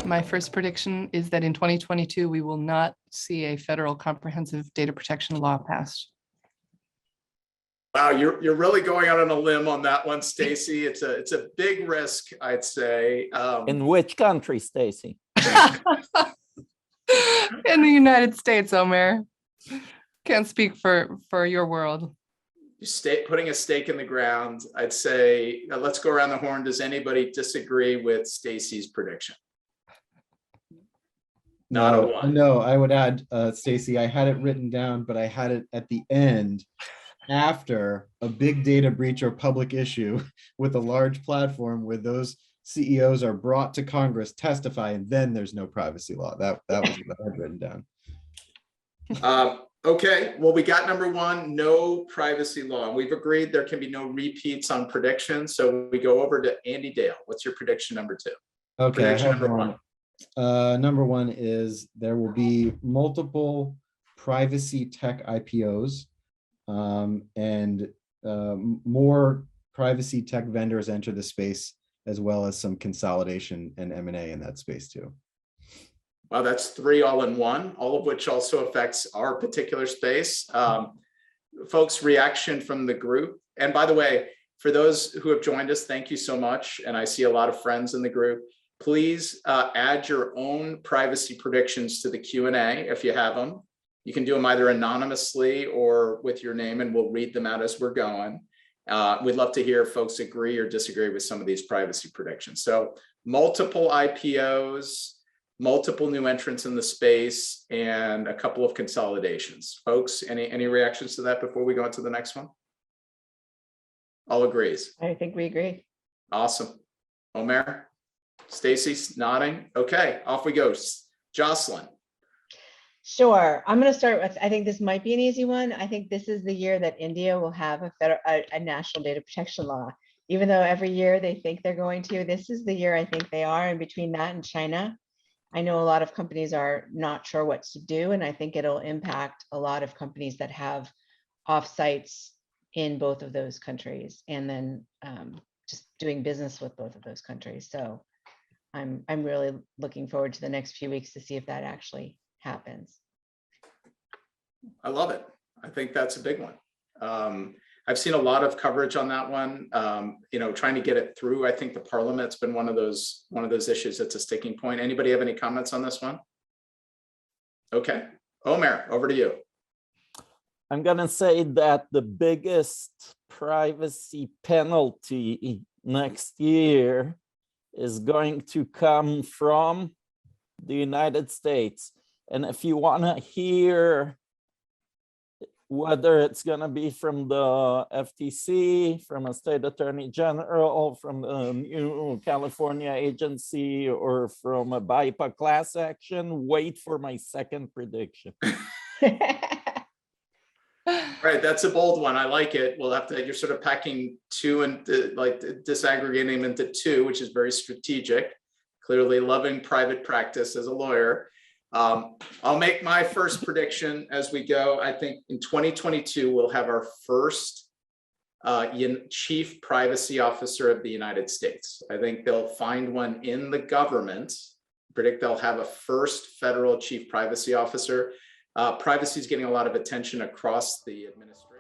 My first prediction is that in 2022, we will not see a federal comprehensive data protection law passed. Wow, you're really going out on a limb on that one, Stacey. It's a big risk, I'd say. In which country, Stacey? In the United States, Omer. Can't speak for your world. Putting a stake in the ground, I'd say, let's go around the horn. Does anybody disagree with Stacey's prediction? Not a one. No, I would add, Stacey, I had it written down, but I had it at the end after a big data breach or public issue with a large platform where those CEOs are brought to Congress, testify, and then there's no privacy law. That was what I had written down. Okay, well, we got number one, no privacy law. We've agreed there can be no repeats on predictions. So we go over to Andy Dale. What's your prediction number two? Okay, Prediction number one. Number one is there will be multiple privacy tech IPOs and more privacy tech vendors enter the space, as well as some consolidation and M&A in that space too. Wow, that's three all in one, all of which also affects our particular space. Folks, reaction from the group. And by the way, for those who have joined us, thank you so much. And I see a lot of friends in the group. Please add your own privacy predictions to the Q&A if you have them. You can do them either anonymously or with your name, and we'll read them out as we're going. We'd love to hear if folks agree or disagree with some of these privacy predictions. So multiple IPOs, multiple new entrants in the space, and a couple of consolidations. Folks, any reactions to that before we go on to the next one? All agrees. I think we agree. Awesome. Omer, Stacey's nodding. Okay, off we go. Jocelyn. Sure. I'm going to start with, I think this might be an easy one. I think this is the year that India will have a national data protection law. Even though every year they think they're going to, this is the year I think they are. And between that and China, I know a lot of companies are not sure what to do. And I think it'll impact a lot of companies that have offsites in both of those countries, and then just doing business with both of those countries. So I'm really looking forward to the next few weeks to see if that actually happens. I love it. I think that's a big one. I've seen a lot of coverage on that one. Trying to get it through. I think the Parliament's been one of those issues that's a sticking point. Anybody have any comments on this one? Okay, Omer, over to you. I'm gonna say that the biggest privacy penalty next year is going to come from the United States. And if you want to hear whether it's going to be from the FTC, from a state attorney general, from the new California agency, or from a BIPA class action, wait for my second prediction. Right, that's a bold one. I like it. We'll have to, you're sort of packing two and disaggregating them into two, which is very strategic. Clearly loving private practice as a lawyer. I'll make my first prediction as we go. I think in 2022, we'll have our first chief privacy officer of the United States. I think they'll find one in the government. I predict they'll have a first federal chief privacy officer. Privacy is getting a lot of attention across the administration.